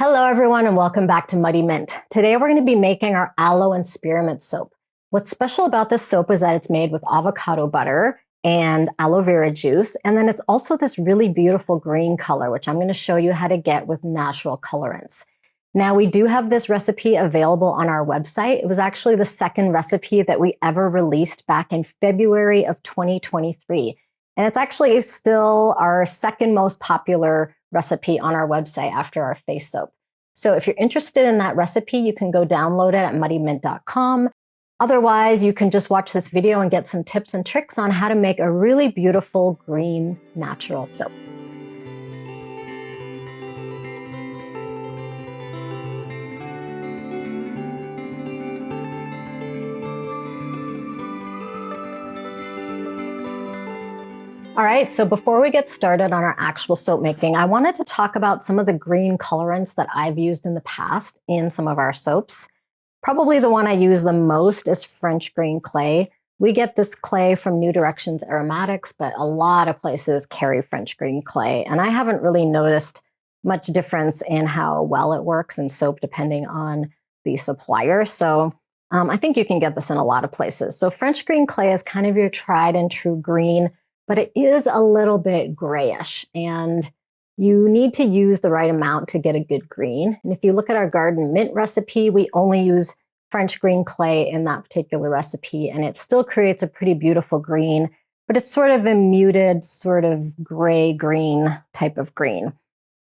Hello everyone and welcome back to Muddy Mint. Today we're going to be making our aloe and spearmint soap. What's special about this soap is that it's made with avocado butter and aloe vera juice, and then it's also this really beautiful green color, which I'm going to show you how to get with natural colorants. Now we do have this recipe available on our website. It was actually the second recipe that we ever released back in February of 2023. And it's actually still our second most popular recipe on our website after our face soap. So if you're interested in that recipe, you can go download it at muddymint.com. Otherwise, you can just watch this video and get some tips and tricks on how to make a really beautiful green natural soap. All right, so before we get started on our actual soap making, I wanted to talk about some of the green colorants that I've used in the past in some of our soaps. Probably the one I use the most is French green clay. We get this clay from New Directions Aromatics, but a lot of places carry French green clay, and I haven't really noticed much difference in how well it works in soap depending on the supplier. So I think you can get this in a lot of places. So French green clay is kind of your tried and true green, but it is a little bit grayish, and you need to use the right amount to get a good green. And if you look at our garden mint recipe, we only use French green clay in that particular recipe, and it still creates a pretty beautiful green, but it's sort of a muted, sort of gray-green type of green.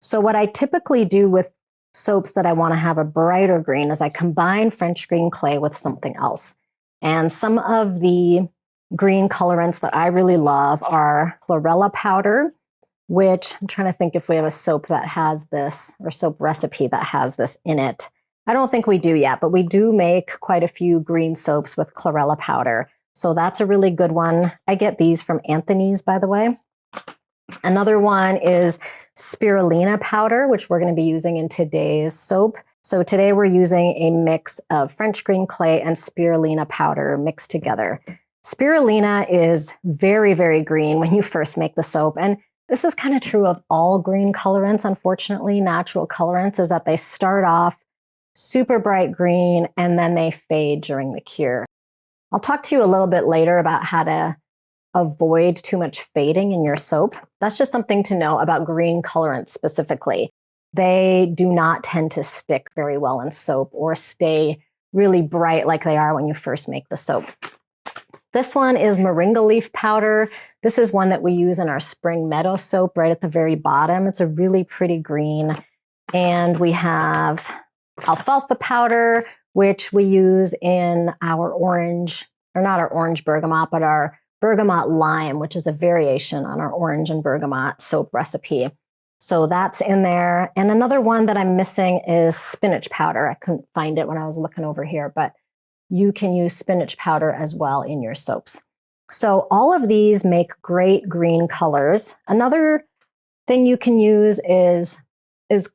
So what I typically do with soaps that I want to have a brighter green is I combine French green clay with something else. And some of the green colorants that I really love are chlorella powder, which I'm trying to think if we have a soap that has this, or soap recipe that has this in it. I don't think we do yet, but we do make quite a few green soaps with chlorella powder. So that's a really good one. I get these from Anthony's, by the way. Another one is spirulina powder, which we're going to be using in today's soap. So today we're using a mix of French green clay and spirulina powder mixed together. Spirulina is very, very green when you first make the soap. And this is kind of true of all green colorants, unfortunately. Natural colorants is that they start off super bright green and then they fade during the cure. I'll talk to you a little bit later about how to avoid too much fading in your soap. That's just something to know about green colorants specifically. They do not tend to stick very well in soap or stay really bright like they are when you first make the soap. This one is moringa leaf powder. This is one that we use in our spring meadow soap right at the very bottom. It's a really pretty green. And we have alfalfa powder, which we use in our orange, or not our orange bergamot, but our bergamot lime, which is a variation on our orange and bergamot soap recipe. So that's in there. And another one that I'm missing is spinach powder. I couldn't find it when I was looking over here, but you can use spinach powder as well in your soaps. So all of these make great green colors. Another thing you can use is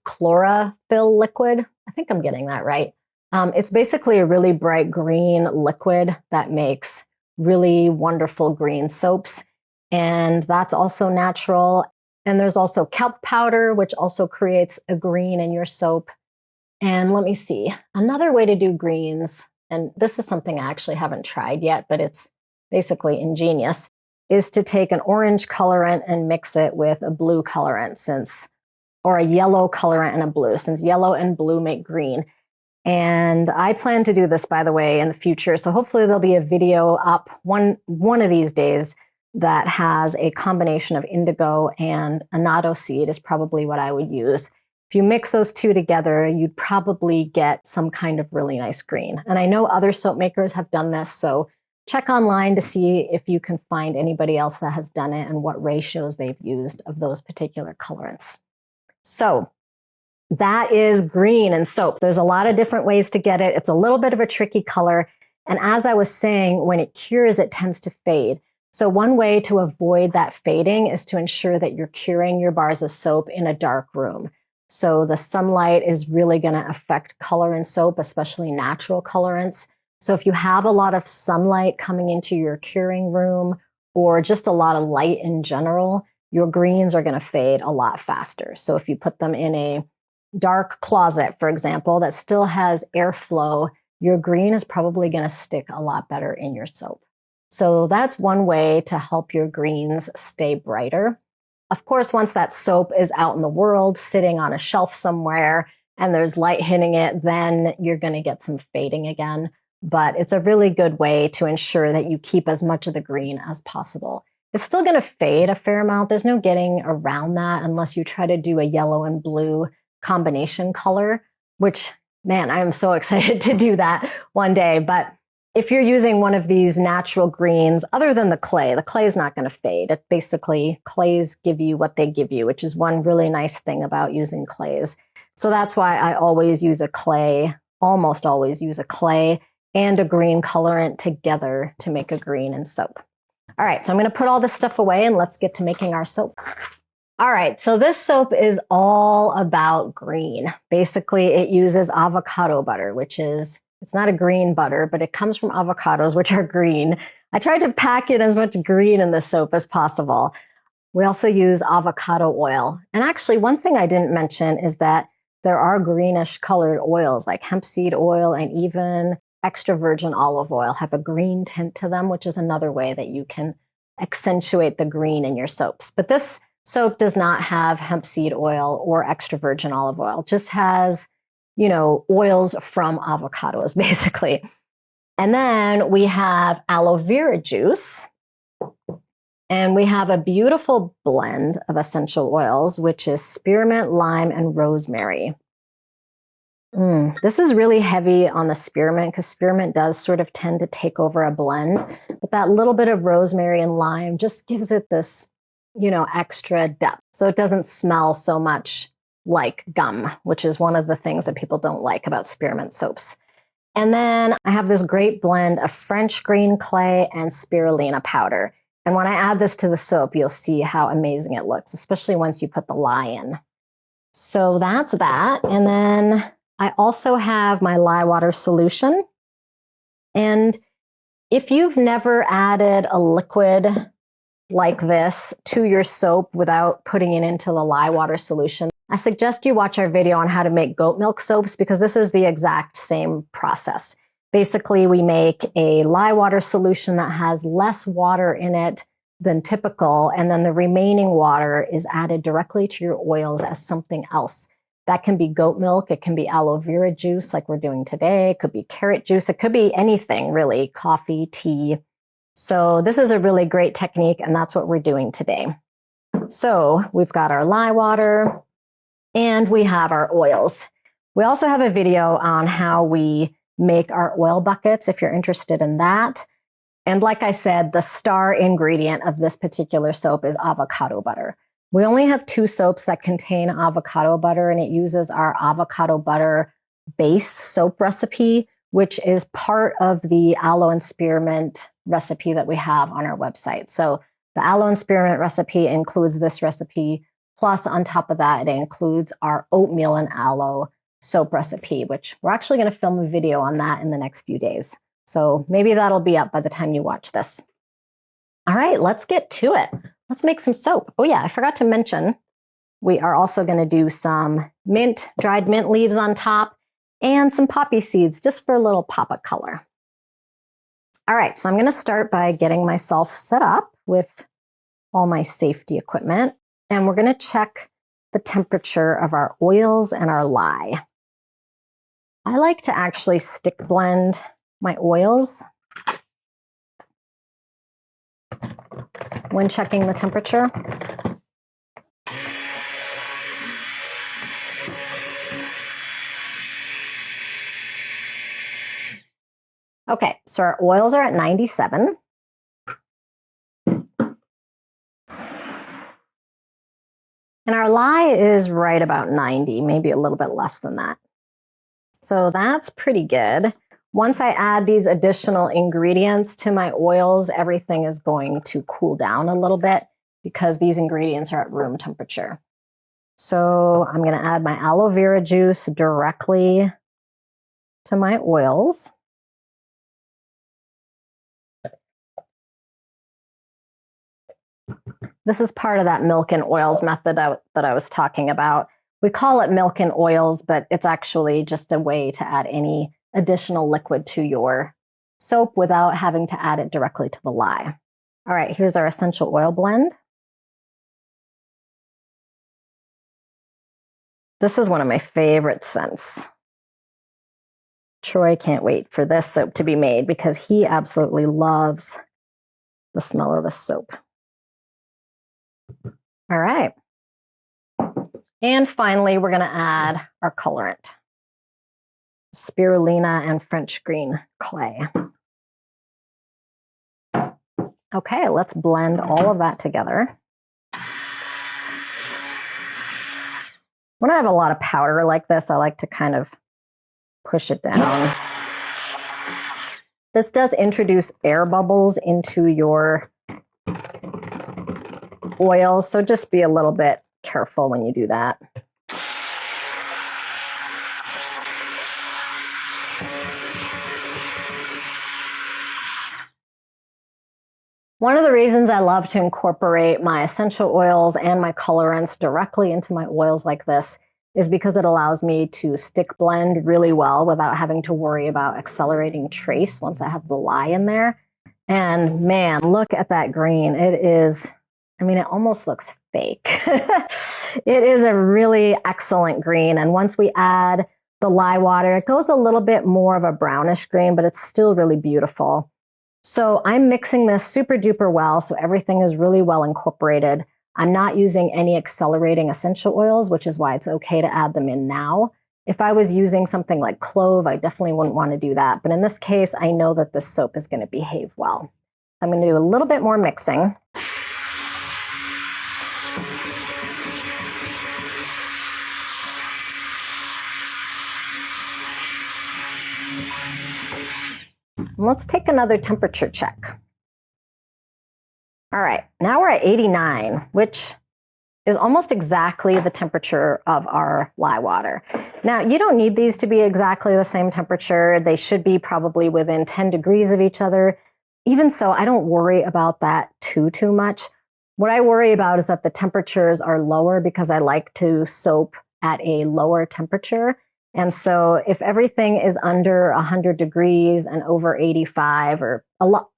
chlorophyll liquid. I think I'm getting that right. It's basically a really bright green liquid that makes really wonderful green soaps. And that's also natural. And there's also kelp powder, which also creates a green in your soap. And let me see, another way to do greens, and this is something I actually haven't tried yet, but it's basically ingenious, is to take an orange colorant and mix it with a blue colorant, or a yellow colorant and a blue, since yellow and blue make green. And I plan to do this, by the way, in the future. So hopefully there'll be a video up one of these days that has a combination of indigo and annatto seed is probably what I would use. If you mix those two together, you'd probably get some kind of really nice green. And I know other soap makers have done this, so check online to see if you can find anybody else that has done it and what ratios they've used of those particular colorants. So that is green in soap. There's a lot of different ways to get it. It's a little bit of a tricky color. And as I was saying, when it cures, it tends to fade. So one way to avoid that fading is to ensure that you're curing your bars of soap in a dark room. So the sunlight is really going to affect color in soap, especially natural colorants. So if you have a lot of sunlight coming into your curing room or just a lot of light in general, your greens are going to fade a lot faster. So if you put them in a dark closet, for example, that still has airflow, your green is probably going to stick a lot better in your soap. So that's one way to help your greens stay brighter. Of course, once that soap is out in the world, sitting on a shelf somewhere, and there's light hitting it, then you're going to get some fading again. But it's a really good way to ensure that you keep as much of the green as possible. It's still going to fade a fair amount. There's no getting around that unless you try to do a yellow and blue combination color, which, man, I'm so excited to do that one day. But if you're using one of these natural greens, other than the clay is not going to fade. It basically, clays give you what they give you, which is one really nice thing about using clays. So that's why I always use a clay, almost always use a clay and a green colorant together to make a green in soap. All right, so I'm going to put all this stuff away and let's get to making our soap. All right, so this soap is all about green. Basically, it uses avocado butter, which is, it's not a green butter, but it comes from avocados, which are green. I tried to pack in as much green in the soap as possible. We also use avocado oil. And actually, one thing I didn't mention is that there are greenish colored oils like hemp seed oil and even extra virgin olive oil have a green tint to them, which is another way that you can accentuate the green in your soaps. But this soap does not have hemp seed oil or extra virgin olive oil. It just has, you know, oils from avocados, basically. And then we have aloe vera juice. And we have a beautiful blend of essential oils, which is spearmint, lime, and rosemary. This is really heavy on the spearmint because spearmint does sort of tend to take over a blend. But that little bit of rosemary and lime just gives it this, you know, extra depth. So it doesn't smell so much like gum, which is one of the things that people don't like about spearmint soaps. And then I have this great blend of French green clay and spirulina powder. And when I add this to the soap, you'll see how amazing it looks, especially once you put the lye in. So that's that. And then I also have my lye water solution. And if you've never added a liquid like this to your soap without putting it into the lye water solution, I suggest you watch our video on how to make goat milk soaps because this is the exact same process. Basically, we make a lye water solution that has less water in it than typical, and then the remaining water is added directly to your oils as something else. That can be goat milk, it can be aloe vera juice like we're doing today, it could be carrot juice, it could be anything really, coffee, tea. So this is a really great technique, and that's what we're doing today. So we've got our lye water, and we have our oils. We also have a video on how we make our oil buckets if you're interested in that. And like I said, the star ingredient of this particular soap is avocado butter. We only have 2 soaps that contain avocado butter, and it uses our avocado butter base soap recipe, which is part of the aloe and spearmint recipe that we have on our website. So the aloe and spearmint recipe includes this recipe. Plus, on top of that, it includes our oatmeal and aloe soap recipe, which we're actually going to film a video on that in the next few days. So maybe that'll be up by the time you watch this. All right, let's get to it. Let's make some soap. Oh yeah, I forgot to mention, we are also going to do some mint, dried mint leaves on top, and some poppy seeds just for a little pop of color. All right, so I'm going to start by getting myself set up with all my safety equipment. And we're going to check the temperature of our oils and our lye. I like to actually stick blend my oils when checking the temperature. Okay, so our oils are at 97. And our lye is right about 90, maybe a little bit less than that. So that's pretty good. Once I add these additional ingredients to my oils, everything is going to cool down a little bit because these ingredients are at room temperature. So I'm going to add my aloe vera juice directly to my oils. This is part of that milk and oils method that I was talking about. We call it milk and oils, but it's actually just a way to add any additional liquid to your soap without having to add it directly to the lye. All right, here's our essential oil blend. This is one of my favorite scents. Troy can't wait for this soap to be made because he absolutely loves the smell of this soap. All right. And finally, we're going to add our colorant. Spirulina and French green clay. Okay, let's blend all of that together. When I have a lot of powder like this, I like to kind of push it down. This does introduce air bubbles into your oil, so just be a little bit careful when you do that. One of the reasons I love to incorporate my essential oils and my colorants directly into my oils like this is because it allows me to stick blend really well without having to worry about accelerating trace once I have the lye in there. And man, look at that green. It is, I mean, it almost looks fake. It is a really excellent green. And once we add the lye water, it goes a little bit more of a brownish green, but it's still really beautiful. So I'm mixing this super duper well, so everything is really well incorporated. I'm not using any accelerating essential oils, which is why it's okay to add them in now. If I was using something like clove, I definitely wouldn't want to do that. But in this case, I know that this soap is going to behave well. I'm going to do a little bit more mixing. Let's take another temperature check. All right, now we're at 89, which is almost exactly the temperature of our lye water. Now, you don't need these to be exactly the same temperature. They should be probably within 10 degrees of each other. Even so, I don't worry about that too much. What I worry about is that the temperatures are lower because I like to soap at a lower temperature. And so if everything is under 100 degrees and over 85 or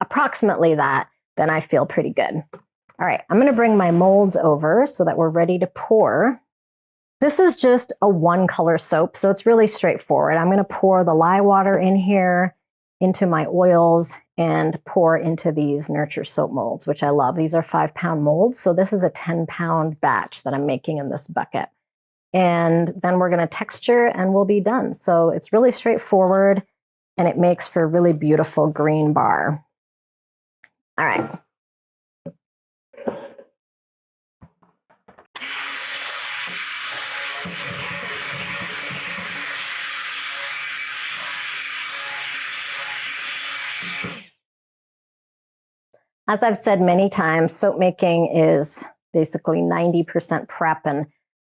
approximately that, then I feel pretty good. All right, I'm going to bring my molds over so that we're ready to pour. This is just a one color soap, so it's really straightforward. I'm going to pour the lye water in here into my oils and pour into these Nurture soap molds, which I love. These are 5-pound molds, so this is a 10-pound batch that I'm making in this bucket. And then we're going to texture and we'll be done. So it's really straightforward and it makes for a really beautiful green bar. All right. As I've said many times, soap making is basically 90% prep and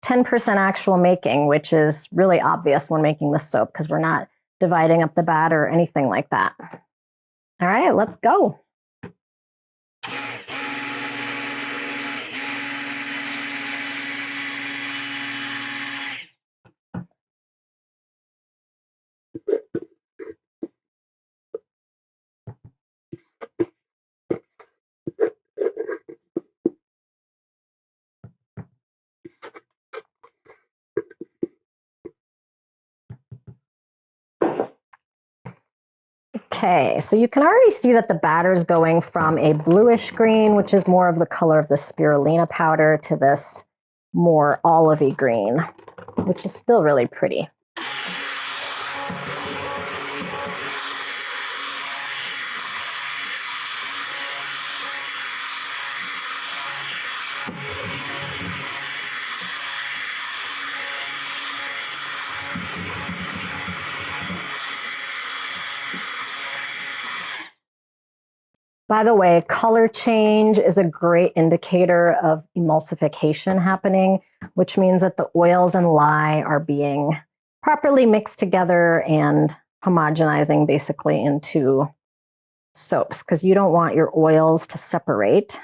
10% actual making, which is really obvious when making this soap because we're not dividing up the batter or anything like that. All right, let's go. Okay, so you can already see that the batter is going from a bluish green, which is more of the color of the spirulina powder, to this more olivey green, which is still really pretty. By the way, color change is a great indicator of emulsification happening, which means that the oils and lye are being properly mixed together and homogenizing basically into soaps, because you don't want your oils to separate.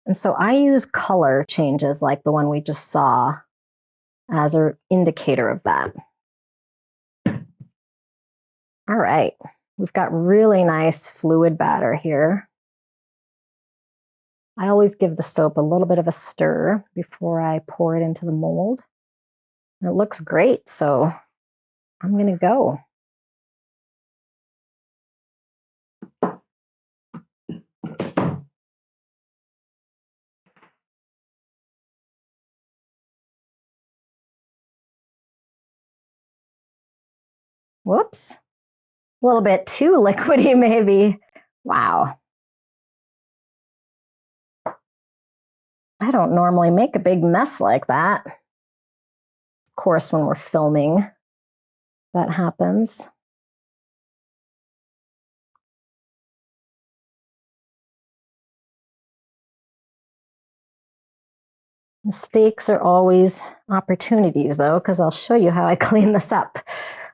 And so I use color changes like the one we just saw as an indicator of that. All right, we've got really nice fluid batter here. I always give the soap a little bit of a stir before I pour it into the mold. And it looks great, so I'm going to go. Whoops, a little bit too liquidy maybe. Wow. I don't normally make a big mess like that. Of course, when we're filming, that happens. Mistakes are always opportunities though, because I'll show you how I clean this up.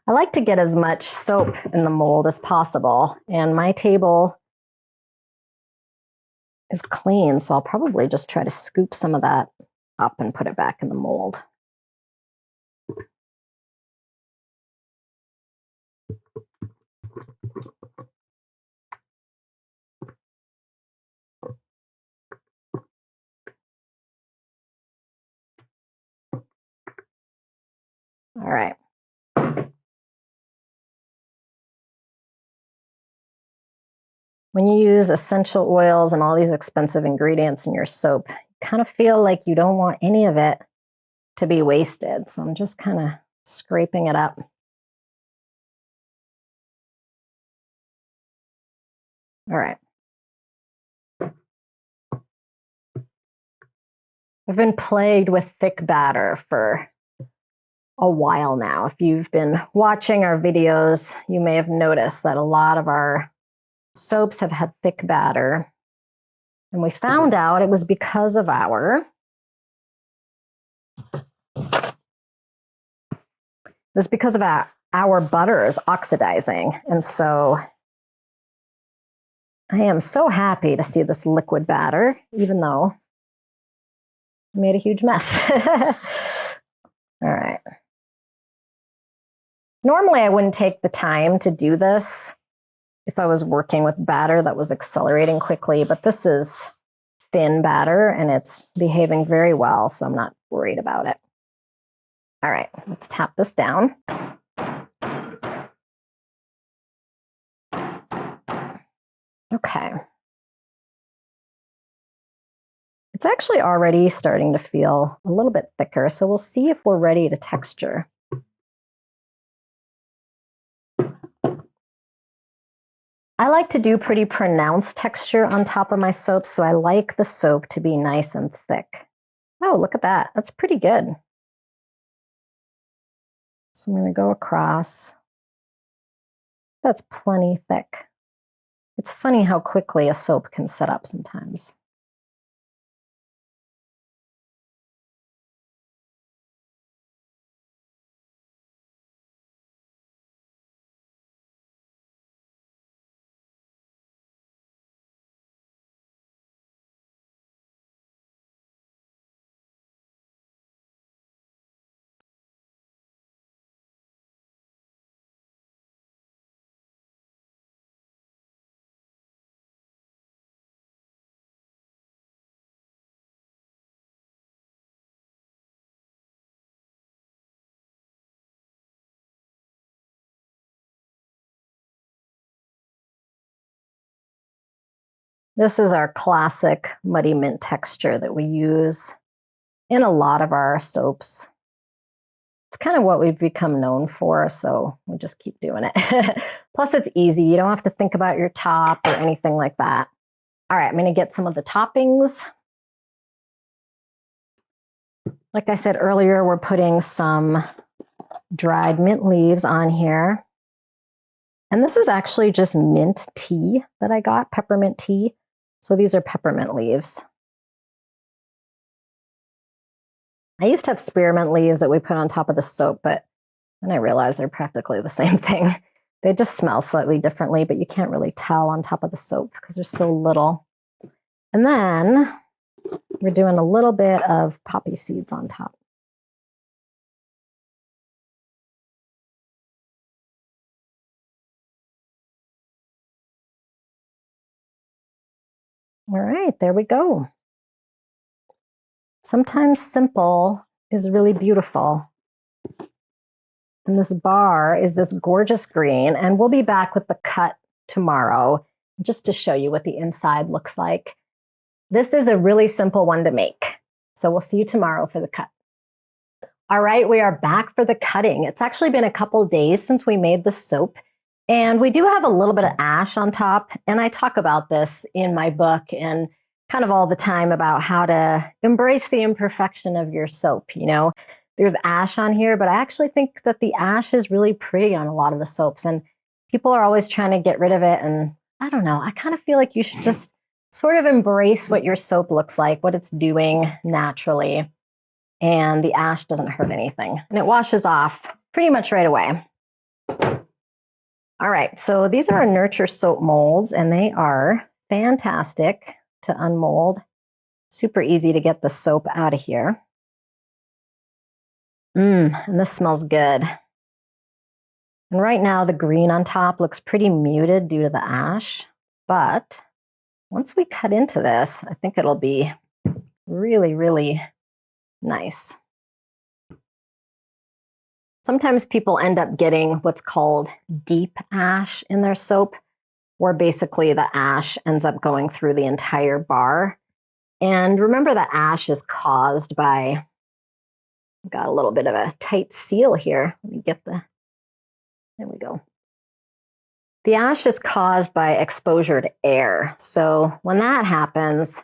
I like to get as much soap in the mold as possible, and my table is clean, so I'll probably just try to scoop some of that up and put it back in the mold. All right. When you use essential oils and all these expensive ingredients in your soap, you kind of feel like you don't want any of it to be wasted. So I'm just kind of scraping it up. All right. I've been plagued with thick batter for a while now. If you've been watching our videos, you may have noticed that a lot of our soaps have had thick batter. And we found out it was because of our butter is oxidizing. And so I am so happy to see this liquid batter, even though I made a huge mess. All right. Normally, I wouldn't take the time to do this if I was working with batter that was accelerating quickly, but this is thin batter and it's behaving very well, so I'm not worried about it. All right, let's tap this down. Okay. It's actually already starting to feel a little bit thicker, so we'll see if we're ready to texture. I like to do pretty pronounced texture on top of my soap, so I like the soap to be nice and thick. Oh, look at that. That's pretty good. So I'm going to go across. That's plenty thick. It's funny how quickly a soap can set up sometimes. This is our classic muddy mint texture that we use in a lot of our soaps. It's kind of what we've become known for, so we just keep doing it. Plus, it's easy. You don't have to think about your top or anything like that. All right, I'm going to get some of the toppings. Like I said earlier, we're putting some dried mint leaves on here. And this is actually just mint tea that I got, peppermint tea. So these are peppermint leaves. I used to have spearmint leaves that we put on top of the soap, but then I realized they're practically the same thing. They just smell slightly differently, but you can't really tell on top of the soap because there's so little. And then we're doing a little bit of poppy seeds on top. All right, there we go. Sometimes simple is really beautiful. And this bar is this gorgeous green, and we'll be back with the cut tomorrow just to show you what the inside looks like. This is a really simple one to make. So we'll see you tomorrow for the cut. All right, we are back for the cutting. It's actually been a couple days since we made the soap, and we do have a little bit of ash on top. And I talk about this in my book and kind of all the time about how to embrace the imperfection of your soap. You know, there's ash on here, but I actually think that the ash is really pretty on a lot of the soaps, and people are always trying to get rid of it. And I don't know, I kind of feel like you should just sort of embrace what your soap looks like, what it's doing naturally. And the ash doesn't hurt anything. And it washes off pretty much right away. All right, so these are our Nurture soap molds, and they are fantastic to unmold. Super easy to get the soap out of here. And this smells good. And right now the green on top looks pretty muted due to the ash, but once we cut into this, I think it'll be really, really nice. Sometimes people end up getting what's called deep ash in their soap, where basically the ash ends up going through the entire bar. And remember, the ash is caused by, I've got a little bit of a tight seal here. Let me get there we go. The ash is caused by exposure to air. So when that happens,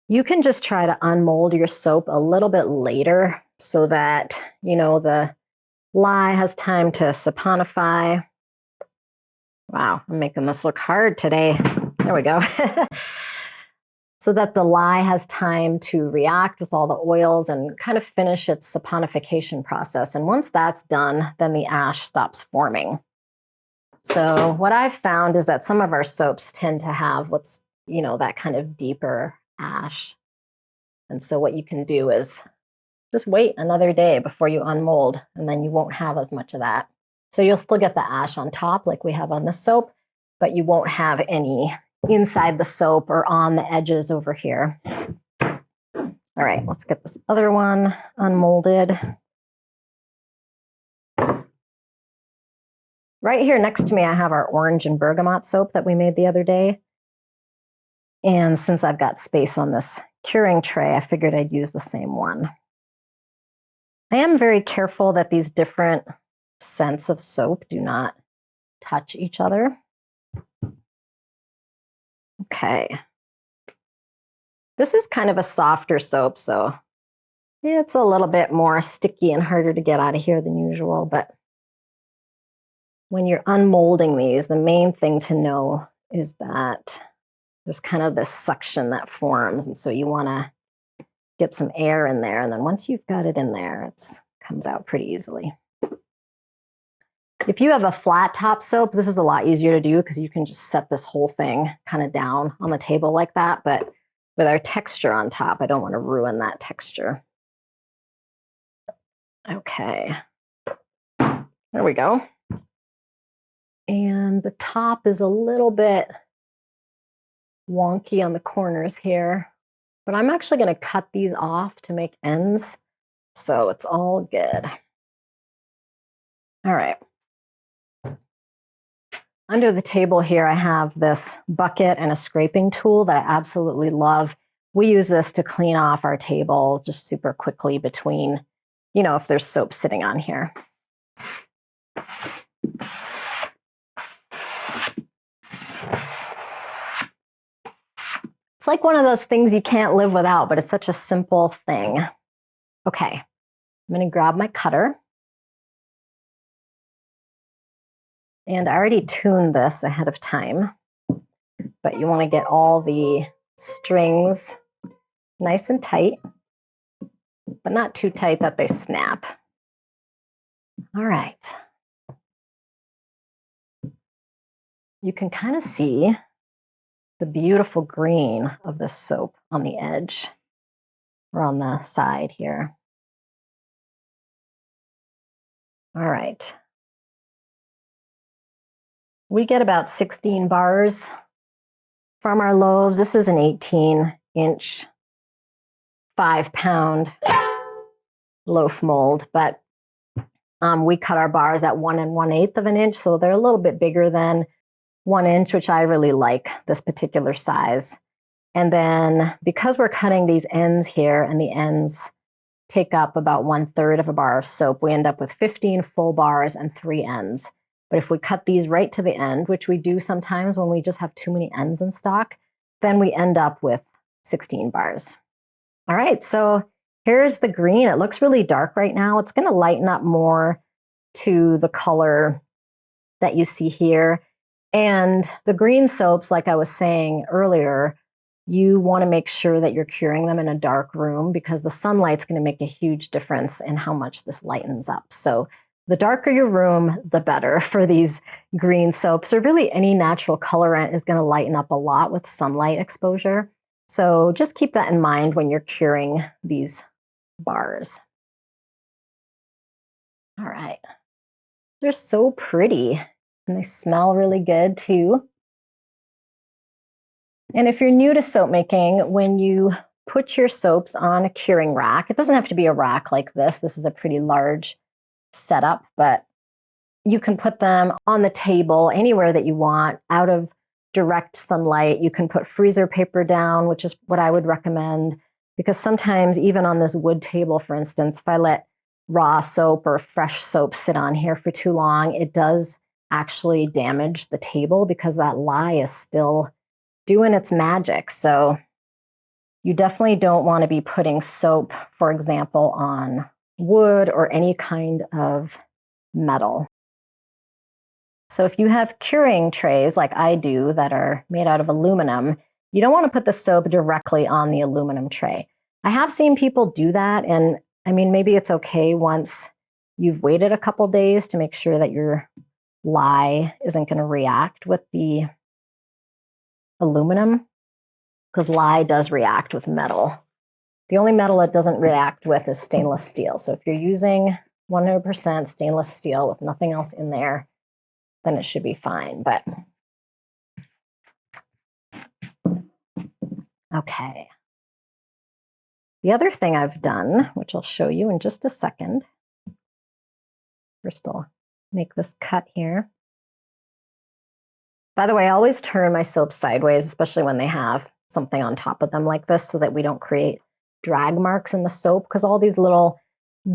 you can just try to unmold your soap a little bit later so that, you know, the lye has time to saponify. Wow, I'm making this look hard today. There we go. So that the lye has time to react with all the oils and kind of finish its saponification process. And once that's done, then the ash stops forming. So what I've found is that some of our soaps tend to have what's, you know, that kind of deeper ash. And so what you can do is just wait another day before you unmold, and then you won't have as much of that. So you'll still get the ash on top like we have on the soap, but you won't have any inside the soap or on the edges over here. All right, let's get this other one unmolded. Right here next to me, I have our orange and bergamot soap that we made the other day. And since I've got space on this curing tray, I figured I'd use the same one. I am very careful that these different scents of soap do not touch each other. Okay. This is kind of a softer soap, so it's a little bit more sticky and harder to get out of here than usual. But when you're unmolding these, the main thing to know is that there's kind of this suction that forms. And so you want to get some air in there. And then once you've got it in there, it comes out pretty easily. If you have a flat top soap, this is a lot easier to do because you can just set this whole thing kind of down on the table like that. But with our texture on top, I don't want to ruin that texture. Okay, there we go. And the top is a little bit wonky on the corners here, but I'm actually going to cut these off to make ends, so it's all good. All right. Under the table here, I have this bucket and a scraping tool that I absolutely love. We use this to clean off our table just super quickly between, you know, if there's soap sitting on here. It's like one of those things you can't live without, but it's such a simple thing. Okay, I'm going to grab my cutter. And I already tuned this ahead of time, but you want to get all the strings nice and tight, but not too tight that they snap. All right. You can kind of see the beautiful green of the soap on the edge or on the side here. All right. We get about 16 bars from our loaves. This is an 18-inch, 5-pound loaf mold, but we cut our bars at 1 1/8 of an inch, so they're a little bit bigger than 1 inch, which I really like this particular size. And then because we're cutting these ends here, and the ends take up about 1/3 of a bar of soap, we end up with 15 full bars and 3 ends. But if we cut these right to the end, which we do sometimes when we just have too many ends in stock, then we end up with 16 bars. All right, so here's the green. It looks really dark right now. It's going to lighten up more to the color that you see here. And the green soaps, like I was saying earlier, you want to make sure that you're curing them in a dark room because the sunlight's going to make a huge difference in how much this lightens up. So the darker your room, the better for these green soaps, or really any natural colorant is going to lighten up a lot with sunlight exposure. So just keep that in mind when you're curing these bars. All right. They're so pretty and they smell really good too. And if you're new to soap making, when you put your soaps on a curing rack, it doesn't have to be a rack like this. This is a pretty large setup, but you can put them on the table anywhere that you want, out of direct sunlight. You can put freezer paper down, which is what I would recommend, because sometimes even on this wood table, for instance, if I let raw soap or fresh soap sit on here for too long, it does actually damage the table because that lye is still doing its magic. So you definitely don't want to be putting soap, for example, on wood or any kind of metal. So if you have curing trays like I do that are made out of aluminum, you don't want to put the soap directly on the aluminum tray. I have seen people do that, and I mean, maybe it's okay once you've waited a couple days to make sure that your lye isn't going to react with the aluminum, because lye does react with metal. The only metal it doesn't react with is stainless steel. So if you're using 100% stainless steel with nothing else in there, then it should be fine. But okay. The other thing I've done, which I'll show you in just a second. First, I'll make this cut here. By the way, I always turn my soap sideways, especially when they have something on top of them like this, so that we don't create drag marks in the soap, because all these little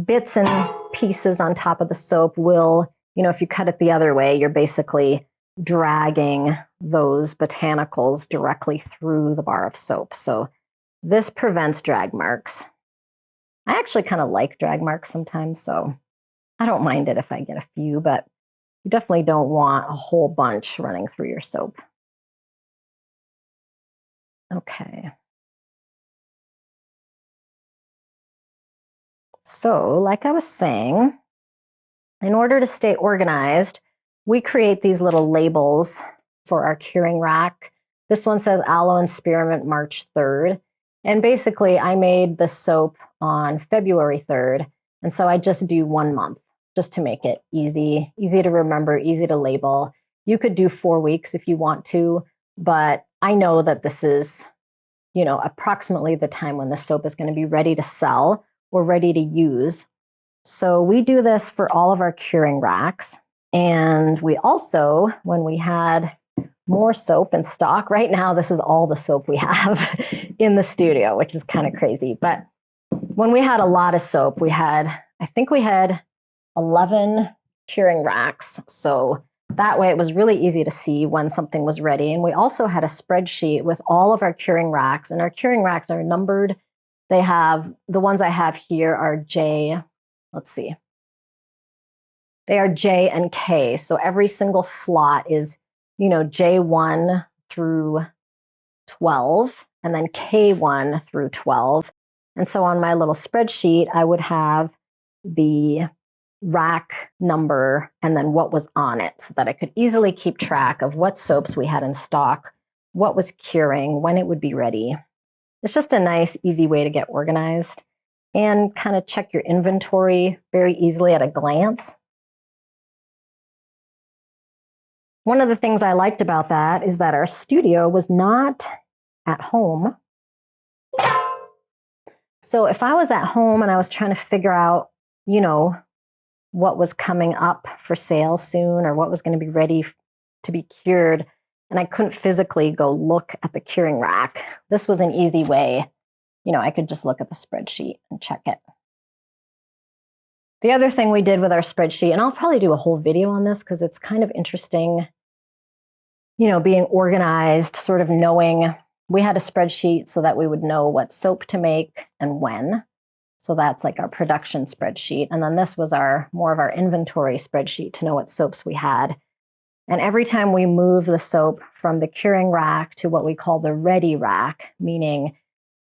bits and pieces on top of the soap will, you know, if you cut it the other way, you're basically dragging those botanicals directly through the bar of soap. So this prevents drag marks. I actually kind of like drag marks sometimes, so I don't mind it if I get a few, but you definitely don't want a whole bunch running through your soap. Okay. So, like I was saying, in order to stay organized, we create these little labels for our curing rack. This one says Aloe and Spearmint March 3rd. And basically, I made the soap on February 3rd. And so I just do 1 month just to make it easy to remember, easy to label. You could do 4 weeks if you want to, but I know that this is, you know, approximately the time when the soap is going to be ready to sell or ready to use. So we do this for all of our curing racks. And we also, when we had more soap in stock, right now this is all the soap we have in the studio, which is kind of crazy. But when we had a lot of soap, I think we had 11 curing racks. So that way it was really easy to see when something was ready. And we also had a spreadsheet with all of our curing racks, and our curing racks are numbered. They have, the ones I have here are J, let's see. They are J and K. So every single slot is, you know, J1 through 12, and then K1 through 12. And so on my little spreadsheet, I would have the rack number and then what was on it, so that I could easily keep track of what soaps we had in stock, what was curing, when it would be ready. It's just a nice, easy way to get organized and kind of check your inventory very easily at a glance. One of the things I liked about that is that our studio was not at home. So if I was at home and I was trying to figure out, you know, what was coming up for sale soon or what was going to be ready to be cured, and I couldn't physically go look at the curing rack, this was an easy way. You know, I could just look at the spreadsheet and check it. The other thing we did with our spreadsheet, and I'll probably do a whole video on this because it's kind of interesting, you know, being organized, sort of knowing. We had a spreadsheet so that we would know what soap to make and when. So that's like our production spreadsheet. And then this was more of our inventory spreadsheet to know what soaps we had. And every time we move the soap from the curing rack to what we call the ready rack, meaning,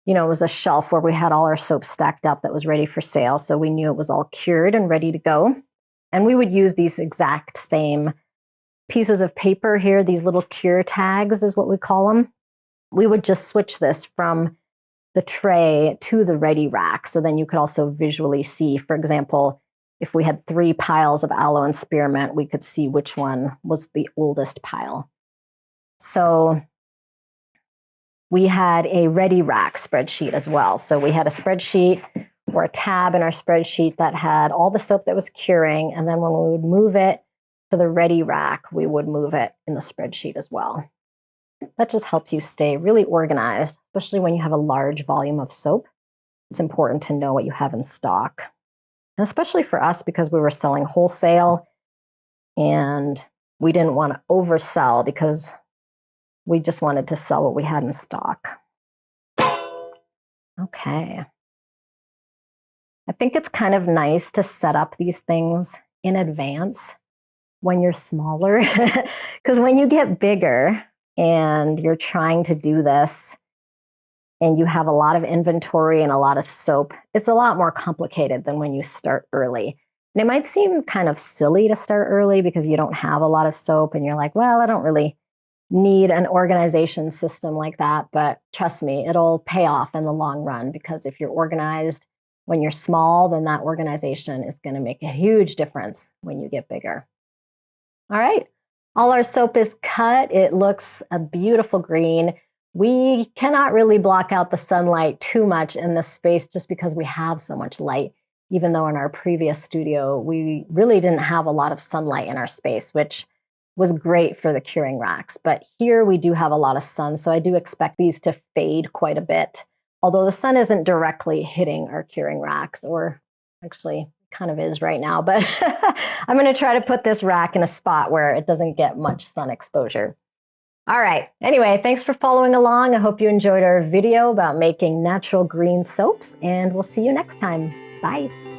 you know, it was a shelf where we had all our soap stacked up that was ready for sale. So we knew it was all cured and ready to go. And we would use these exact same pieces of paper here, these little cure tags is what we call them. We would just switch this from the tray to the ready rack. So then you could also visually see, for example, if we had 3 piles of aloe and spearmint, we could see which one was the oldest pile. So we had a ready rack spreadsheet as well. So we had a spreadsheet or a tab in our spreadsheet that had all the soap that was curing. And then when we would move it to the ready rack, we would move it in the spreadsheet as well. That just helps you stay really organized, especially when you have a large volume of soap. It's important to know what you have in stock. And especially for us, because we were selling wholesale and we didn't want to oversell because we just wanted to sell what we had in stock. Okay. I think it's kind of nice to set up these things in advance when you're smaller, because when you get bigger and you're trying to do this and you have a lot of inventory and a lot of soap, it's a lot more complicated than when you start early. And it might seem kind of silly to start early because you don't have a lot of soap and you're like, well, I don't really need an organization system like that. But trust me, it'll pay off in the long run, because if you're organized when you're small, then that organization is going to make a huge difference when you get bigger. All right. All our soap is cut. It looks a beautiful green. We cannot really block out the sunlight too much in this space just because we have so much light, even though in our previous studio, we really didn't have a lot of sunlight in our space, which was great for the curing racks. But here we do have a lot of sun, so I do expect these to fade quite a bit, although the sun isn't directly hitting our curing racks, or actually kind of is right now, but I'm going to try to put this rack in a spot where it doesn't get much sun exposure. All right. Anyway, thanks for following along. I hope you enjoyed our video about making natural green soaps, and we'll see you next time. Bye.